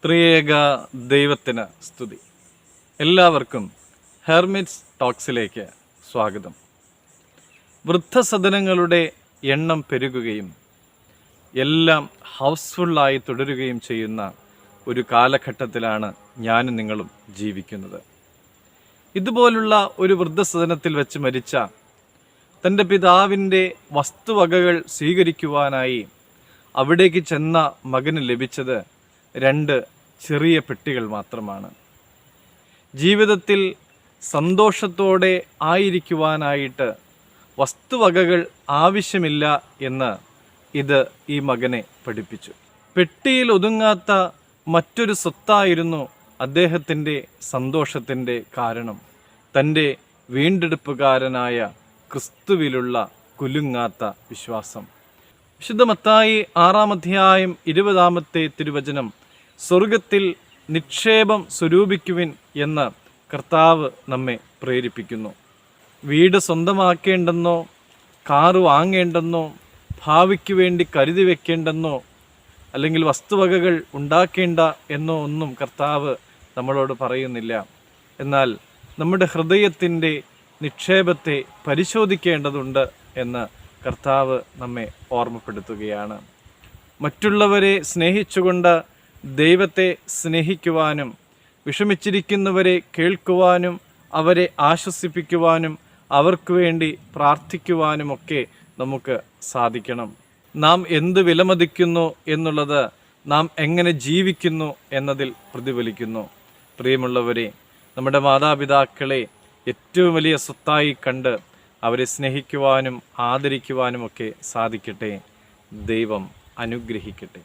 ത്രിയേക ദൈവത്തിന് സ്തുതി. എല്ലാവർക്കും ഹെർമിറ്റ്സ് ടോക്സിലേക്ക് സ്വാഗതം. വൃദ്ധസദനങ്ങളുടെ എണ്ണം പെരുകുകയും എല്ലാം ഹൗസ്ഫുള്ളായി തുടരുകയും ചെയ്യുന്ന ഒരു കാലഘട്ടത്തിലാണ് ഞാനും നിങ്ങളും ജീവിക്കുന്നത്. ഇതുപോലുള്ള ഒരു വൃദ്ധസദനത്തിൽ വെച്ച് മരിച്ച തൻ്റെ പിതാവിൻ്റെ വസ്തുവകകൾ സ്വീകരിക്കുവാനായി അവിടേക്ക് ചെന്ന മകന് ലഭിച്ചത് 2 ചെറിയ പെട്ടികൾ മാത്രമാണ്. ജീവിതത്തിൽ സന്തോഷത്തോടെ ആയിരിക്കുവാനായിട്ട് വസ്തുവകകൾ ആവശ്യമില്ല എന്ന് ഇത് ഈ മകനെ പഠിപ്പിച്ചു. പെട്ടിയിൽ ഒതുങ്ങാത്ത മറ്റൊരു സ്വത്തായിരുന്നു അദ്ദേഹത്തിൻ്റെ സന്തോഷത്തിൻ്റെ കാരണം. തൻ്റെ വീണ്ടെടുപ്പുകാരനായ ക്രിസ്തുവിലുള്ള കുലുങ്ങാത്ത വിശ്വാസം. വിശുദ്ധ മത്തായി 6-ാം അധ്യായം 20-ാമത്തെ തിരുവചനം, സ്വർഗത്തിൽ നിക്ഷേപം സ്വരൂപിക്കുവിൻ എന്ന് കർത്താവ് നമ്മെ പ്രേരിപ്പിക്കുന്നു. വീട് സ്വന്തമാക്കേണ്ടെന്നോ കാറ് വാങ്ങേണ്ടെന്നോ ഭാവിക്ക് വേണ്ടി കരുതി വെക്കേണ്ടെന്നോ അല്ലെങ്കിൽ വസ്തുവകകൾ ഉണ്ടാക്കേണ്ട എന്നോ ഒന്നും കർത്താവ് നമ്മളോട് പറയുന്നില്ല. എന്നാൽ നമ്മുടെ ഹൃദയത്തിൻ്റെ നിക്ഷേപത്തെ പരിശോധിക്കേണ്ടതുണ്ട് എന്ന് കർത്താവ് നമ്മെ ഓർമ്മപ്പെടുത്തുകയാണ്. മറ്റുള്ളവരെ സ്നേഹിച്ചുകൊണ്ട് ദൈവത്തെ സ്നേഹിക്കുവാനും വിഷമിച്ചിരിക്കുന്നവരെ കേൾക്കുവാനും അവരെ ആശ്വസിപ്പിക്കുവാനും അവർക്ക് വേണ്ടി പ്രാർത്ഥിക്കുവാനുമൊക്കെ നമുക്ക് സാധിക്കണം. നാം എന്ത് വിലമതിക്കുന്നു എന്നുള്ളത് നാം എങ്ങനെ ജീവിക്കുന്നു എന്നതിൽ പ്രതിഫലിക്കുന്നു. പ്രിയമുള്ളവരെ, നമ്മുടെ മാതാപിതാക്കളെ ഏറ്റവും വലിയ സ്വത്തായി കണ്ട് അവരെ സ്നേഹിക്കുവാനും ആദരിക്കുവാനുമൊക്കെ സാധിക്കട്ടെ. ദൈവം അനുഗ്രഹിക്കട്ടെ.